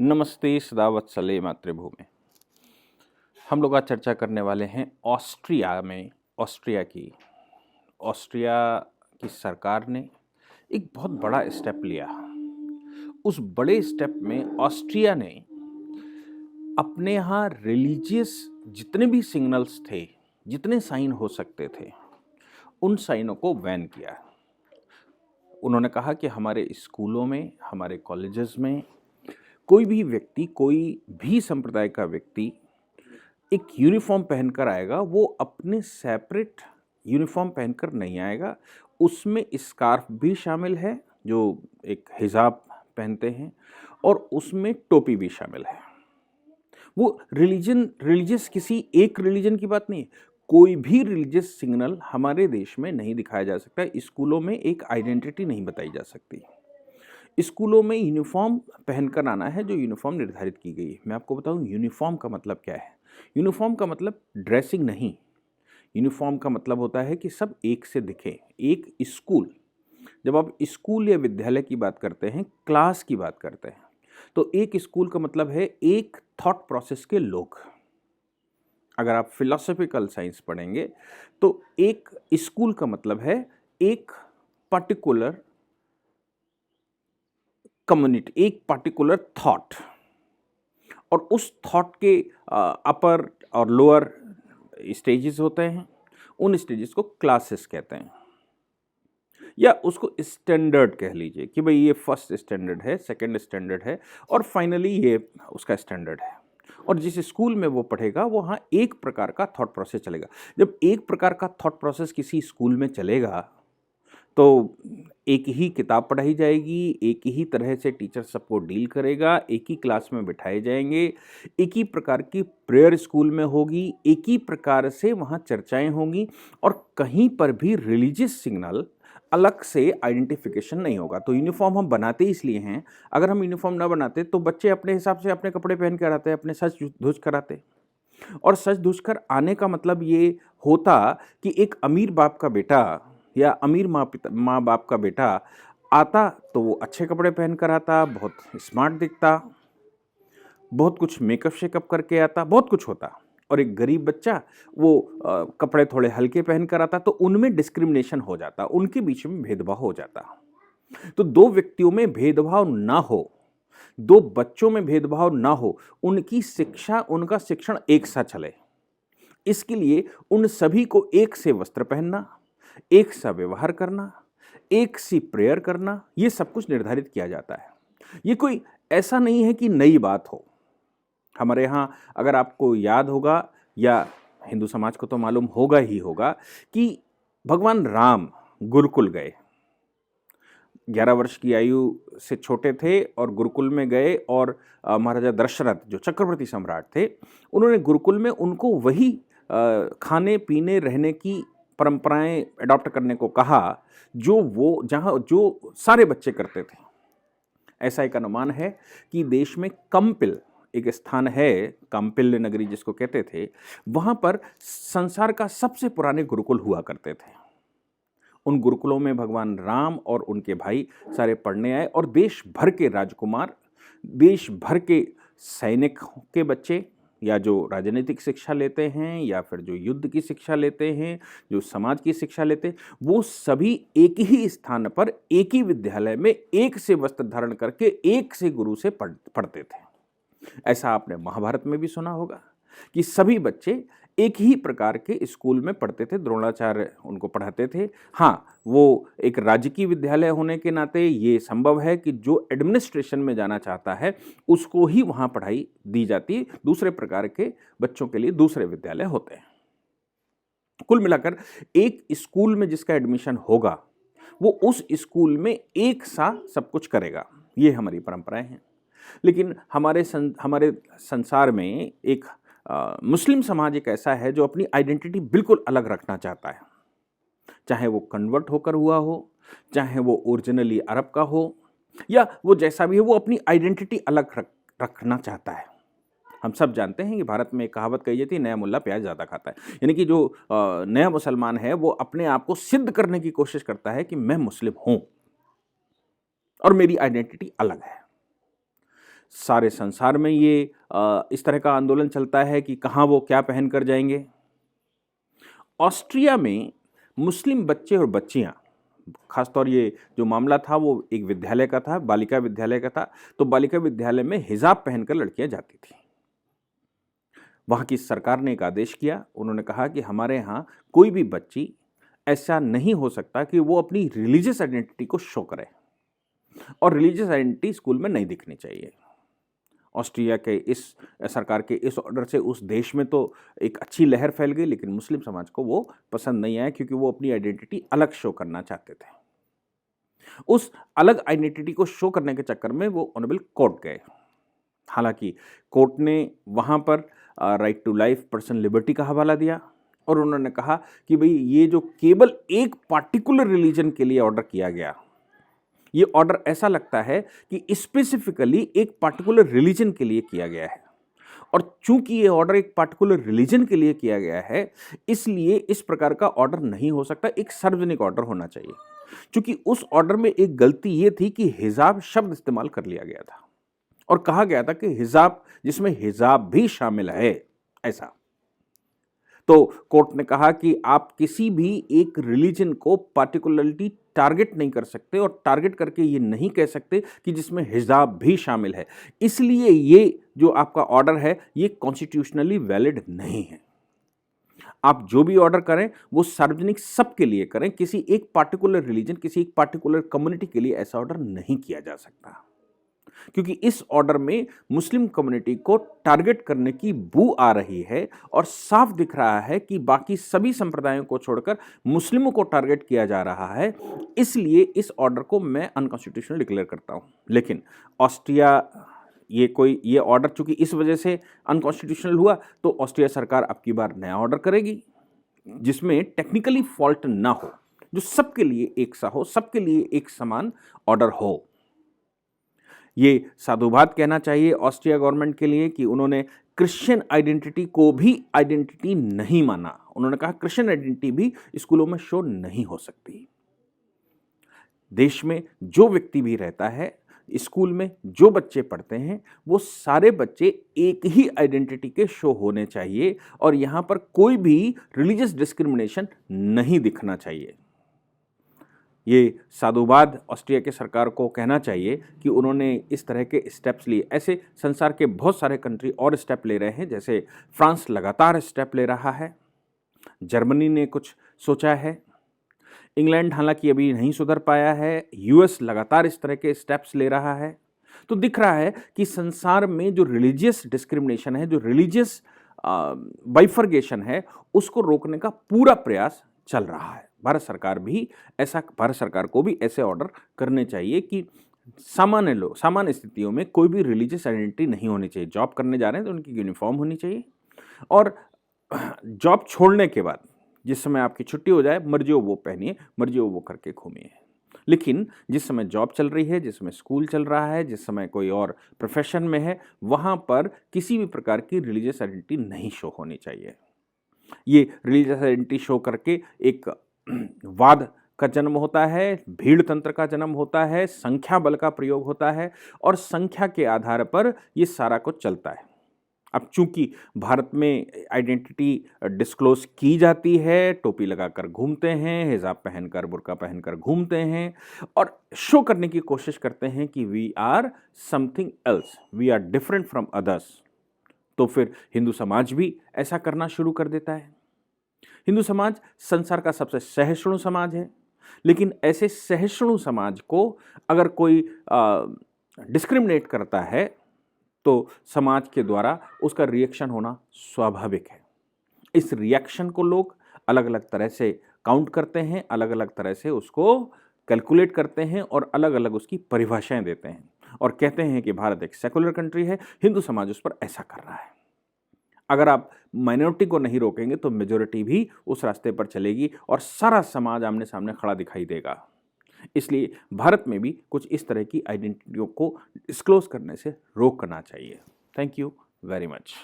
नमस्ते सदावत सले मातृभूमि। हम लोग आज चर्चा करने वाले हैं ऑस्ट्रिया की सरकार ने एक बहुत बड़ा स्टेप लिया। उस बड़े स्टेप में ऑस्ट्रिया ने अपने यहाँ रिलीजियस जितने भी सिग्नल्स थे, जितने साइन हो सकते थे, उन साइनों को बैन किया। उन्होंने कहा कि हमारे स्कूलों में, हमारे कॉलेजेस में कोई भी व्यक्ति, कोई भी संप्रदाय का व्यक्ति एक यूनिफॉर्म पहनकर आएगा, वो अपने सेपरेट यूनिफॉर्म पहनकर नहीं आएगा। उसमें स्कार्फ भी शामिल है, जो एक हिजाब पहनते हैं, और उसमें टोपी भी शामिल है। वो रिलीजियस किसी एक रिलीजन की बात नहीं है, कोई भी रिलीजियस सिग्नल हमारे देश में नहीं दिखाया जा सकता। स्कूलों में एक आइडेंटिटी नहीं बताई जा सकती। स्कूलों में यूनिफॉर्म पहनकर आना है, जो यूनिफॉर्म निर्धारित की गई है। मैं आपको बताऊं यूनिफॉर्म का मतलब क्या है। यूनिफॉर्म का मतलब ड्रेसिंग नहीं। यूनिफॉर्म का मतलब होता है कि सब एक से दिखें। एक स्कूल, जब आप स्कूल या विद्यालय की बात करते हैं, क्लास की बात करते हैं, तो एक स्कूल का मतलब है एक थॉट प्रोसेस के लोग। अगर आप फिलोसॉफिकल साइंस पढ़ेंगे तो एक स्कूल का मतलब है एक पर्टिकुलर कम्युनिटी, एक पर्टिकुलर थॉट, और उस थॉट के अपर और लोअर स्टेजेस होते हैं। उन स्टेजेस को क्लासेस कहते हैं, या उसको स्टैंडर्ड कह लीजिए कि भाई ये फर्स्ट स्टैंडर्ड है, सेकंड स्टैंडर्ड है, और फाइनली ये उसका स्टैंडर्ड है। और जिस स्कूल में वो पढ़ेगा वहाँ एक प्रकार का थॉट प्रोसेस चलेगा। जब एक प्रकार का थॉट प्रोसेस किसी स्कूल में चलेगा तो एक ही किताब पढ़ाई जाएगी, एक ही तरह से टीचर सबको डील करेगा, एक ही क्लास में बिठाए जाएंगे, एक ही प्रकार की प्रेयर स्कूल में होगी, एक ही प्रकार से वहाँ चर्चाएं होंगी, और कहीं पर भी रिलीजियस सिग्नल अलग से आइडेंटिफिकेशन नहीं होगा। तो यूनिफॉर्म हम बनाते इसलिए हैं। अगर हम यूनिफॉर्म ना बनाते तो बच्चे अपने हिसाब से अपने कपड़े पहन कर आते, अपने सज धज कर आते, और सज धज कर आने का मतलब ये होता कि एक अमीर बाप का बेटा या अमीर माँ बाप का बेटा आता तो वो अच्छे कपड़े पहन कर आता, बहुत स्मार्ट दिखता, बहुत कुछ मेकअप शेकअप करके आता, बहुत कुछ होता। और एक गरीब बच्चा वो कपड़े थोड़े हल्के पहन कर आता, तो उनमें डिस्क्रिमिनेशन हो जाता, उनके बीच में भेदभाव हो जाता। तो दो व्यक्तियों में भेदभाव ना हो, दो बच्चों में भेदभाव ना हो, उनकी शिक्षा, उनका शिक्षण एक साथ चले, इसके लिए उन सभी को एक से वस्त्र पहनना, एक सा व्यवहार करना, एक सी प्रेयर करना, ये सब कुछ निर्धारित किया जाता है। ये कोई ऐसा नहीं है कि नई बात हो। हमारे यहाँ अगर आपको याद होगा, या हिंदू समाज को तो मालूम होगा ही होगा, कि भगवान राम गुरुकुल गए। 11 वर्ष की आयु से छोटे थे और गुरुकुल में गए, और महाराजा दशरथ जो चक्रवर्ती सम्राट थे, उन्होंने गुरुकुल में उनको वही खाने पीने रहने की परंपराएं अडॉप्ट करने को कहा जो सारे बच्चे करते थे। ऐसा एक अनुमान है कि देश में कंपिल एक स्थान है, कंपिल नगरी जिसको कहते थे, वहां पर संसार का सबसे पुराने गुरुकुल हुआ करते थे। उन गुरुकुलों में भगवान राम और उनके भाई सारे पढ़ने आए, और देश भर के राजकुमार, देश भर के सैनिक के बच्चे, या जो राजनीतिक शिक्षा लेते हैं, या फिर जो युद्ध की शिक्षा लेते हैं, जो समाज की शिक्षा लेते हैं, वो सभी एक ही स्थान पर, एक ही विद्यालय में एक से वस्त्र धारण करके एक से गुरु से पढ़ते थे। ऐसा आपने महाभारत में भी सुना होगा कि सभी बच्चे एक ही प्रकार के स्कूल में पढ़ते थे, द्रोणाचार्य उनको पढ़ाते थे। हाँ, वो एक राजकीय विद्यालय होने के नाते ये संभव है कि जो एडमिनिस्ट्रेशन में जाना चाहता है उसको ही वहाँ पढ़ाई दी जाती, दूसरे प्रकार के बच्चों के लिए दूसरे विद्यालय होते हैं। कुल मिलाकर एक स्कूल में जिसका एडमिशन होगा वो उस स्कूल में एक सा सब कुछ करेगा। ये हमारी परंपराएं हैं। लेकिन हमारे संसार में एक मुस्लिम समाज एक ऐसा है जो अपनी आइडेंटिटी बिल्कुल अलग रखना चाहता है। चाहे वो कन्वर्ट होकर हुआ हो, चाहे वो ओरिजिनली अरब का हो, या वो जैसा भी हो, वो अपनी आइडेंटिटी अलग रखना चाहता है। हम सब जानते हैं कि भारत में एक कहावत कही जाती है, नया मुल्ला प्याज ज़्यादा खाता है। यानी कि जो नया मुसलमान है वो अपने आप को सिद्ध करने की कोशिश करता है कि मैं मुस्लिम हूं और मेरी आइडेंटिटी अलग है। सारे संसार में ये इस तरह का आंदोलन चलता है कि कहाँ वो क्या पहन कर जाएंगे। ऑस्ट्रिया में मुस्लिम बच्चे और बच्चियाँ, खासतौर ये जो मामला था वो एक विद्यालय का था, बालिका विद्यालय का था, तो बालिका विद्यालय में हिजाब पहनकर लड़कियां जाती थी। वहाँ की सरकार ने एक आदेश किया, उन्होंने कहा कि हमारे यहाँ कोई भी बच्ची ऐसा नहीं हो सकता कि वो अपनी रिलीजियस आइडेंटिटी को शो करे, और रिलीजियस आइडेंटिटी स्कूल में नहीं दिखनी चाहिए। ऑस्ट्रिया के इस सरकार के इस ऑर्डर से उस देश में तो एक अच्छी लहर फैल गई, लेकिन मुस्लिम समाज को वो पसंद नहीं आया, क्योंकि वो अपनी आइडेंटिटी अलग शो करना चाहते थे। उस अलग आइडेंटिटी को शो करने के चक्कर में वो ऑनरेबल कोर्ट गए। हालांकि कोर्ट ने वहाँ पर right to life, personal liberty का हवाला दिया, और उन्होंने कहा कि भाई ये जो केवल एक पार्टिकुलर रिलीजन के लिए ऑर्डर किया गया, ये ऑर्डर ऐसा लगता है कि स्पेसिफिकली एक पार्टिकुलर रिलीजन के लिए किया गया है, और चूंकि ये ऑर्डर एक पार्टिकुलर रिलीजन के लिए किया गया है, इसलिए इस प्रकार का ऑर्डर नहीं हो सकता, एक सार्वजनिक ऑर्डर होना चाहिए। चूंकि उस ऑर्डर में एक गलती ये थी कि हिजाब शब्द इस्तेमाल कर लिया गया था, और कहा गया था कि हिजाब, जिसमें हिजाब भी शामिल है, ऐसा। तो कोर्ट ने कहा कि आप किसी भी एक रिलीजन को पार्टिकुलरली टारगेट नहीं कर सकते, और टारगेट करके ये नहीं कह सकते कि जिसमें हिजाब भी शामिल है, इसलिए ये जो आपका ऑर्डर है ये कॉन्स्टिट्यूशनली वैलिड नहीं है। आप जो भी ऑर्डर करें वो सार्वजनिक सबके लिए करें, किसी एक पार्टिकुलर रिलीजन, किसी एक पार्टिकुलर कम्युनिटी के लिए ऐसा ऑर्डर नहीं किया जा सकता, क्योंकि इस ऑर्डर में मुस्लिम कम्युनिटी को टारगेट करने की बू आ रही है, और साफ दिख रहा है कि बाकी सभी संप्रदायों को छोड़कर मुस्लिमों को टारगेट किया जा रहा है। इसलिए इस ऑर्डर को मैं अनकॉन्स्टिट्यूशनल डिक्लेयर करता हूं। लेकिन ऑस्ट्रिया, ये ऑर्डर चूंकि इस वजह से अनकॉन्स्टिट्यूशनल हुआ, तो ऑस्ट्रिया सरकार अब की बार नया ऑर्डर करेगी जिसमें टेक्निकली फॉल्ट ना हो, जो सबके लिए एक सा हो, सबके लिए एक समान ऑर्डर हो। ये साधुवाद कहना चाहिए ऑस्ट्रिया गवर्नमेंट के लिए कि उन्होंने क्रिश्चियन आइडेंटिटी को भी आइडेंटिटी नहीं माना। उन्होंने कहा क्रिश्चियन आइडेंटिटी भी स्कूलों में शो नहीं हो सकती। देश में जो व्यक्ति भी रहता है, स्कूल में जो बच्चे पढ़ते हैं, वो सारे बच्चे एक ही आइडेंटिटी के शो होने चाहिए, और यहाँ पर कोई भी रिलीजियस डिस्क्रिमिनेशन नहीं दिखना चाहिए। ये साधुवाद ऑस्ट्रिया के सरकार को कहना चाहिए कि उन्होंने इस तरह के स्टेप्स लिए। ऐसे संसार के बहुत सारे कंट्री और स्टेप ले रहे हैं, जैसे फ्रांस लगातार स्टेप ले रहा है, जर्मनी ने कुछ सोचा है, इंग्लैंड हालांकि अभी नहीं सुधर पाया है, यूएस लगातार इस तरह के स्टेप्स ले रहा है। तो दिख रहा है कि संसार में जो रिलीजियस डिस्क्रिमिनेशन है, जो रिलीजियस बाइफर्गेशन है, उसको रोकने का पूरा प्रयास चल रहा है। भारत सरकार को भी ऐसे ऑर्डर करने चाहिए कि सामान्य स्थितियों में कोई भी रिलीजियस आइडेंटिटी नहीं होनी चाहिए। जॉब करने जा रहे हैं तो उनकी यूनिफॉर्म होनी चाहिए, और जॉब छोड़ने के बाद जिस समय आपकी छुट्टी हो जाए, मर्जी हो वो पहनिए, मर्जी हो वो करके घूमिए। लेकिन जिस समय जॉब चल रही है, जिस समय स्कूल चल रहा है, जिस समय कोई और प्रोफेशन में है, वहाँ पर किसी भी प्रकार की रिलीजियस आइडेंटिटी नहीं शो होनी चाहिए। ये रिलीजियस आइडेंटिटी शो करके एक वाद का जन्म होता है, भीड़ तंत्र का जन्म होता है, संख्या बल का प्रयोग होता है, और संख्या के आधार पर ये सारा कुछ चलता है। अब चूंकि भारत में आइडेंटिटी डिस्क्लोज की जाती है, टोपी लगाकर घूमते हैं, हिजाब पहनकर, बुर्का पहनकर घूमते हैं, और शो करने की कोशिश करते हैं कि we are something else, we are different from others, तो फिर हिंदू समाज भी ऐसा करना शुरू कर देता है। हिंदू समाज संसार का सबसे सहिष्णु समाज है, लेकिन ऐसे सहिष्णु समाज को अगर कोई डिस्क्रिमिनेट करता है, तो समाज के द्वारा उसका रिएक्शन होना स्वाभाविक है। इस रिएक्शन को लोग अलग अलग तरह से काउंट करते हैं, अलग अलग तरह से उसको कैलकुलेट करते हैं, और अलग अलग उसकी परिभाषाएं देते हैं, और कहते हैं कि भारत एक सेकुलर कंट्री है, हिंदू समाज उस पर ऐसा कर रहा है। अगर आप माइनॉरिटी को नहीं रोकेंगे तो मेजॉरिटी भी उस रास्ते पर चलेगी, और सारा समाज आमने सामने खड़ा दिखाई देगा। इसलिए भारत में भी कुछ इस तरह की आइडेंटिटियों को डिस्क्लोज करने से रोकना चाहिए। Thank you very much.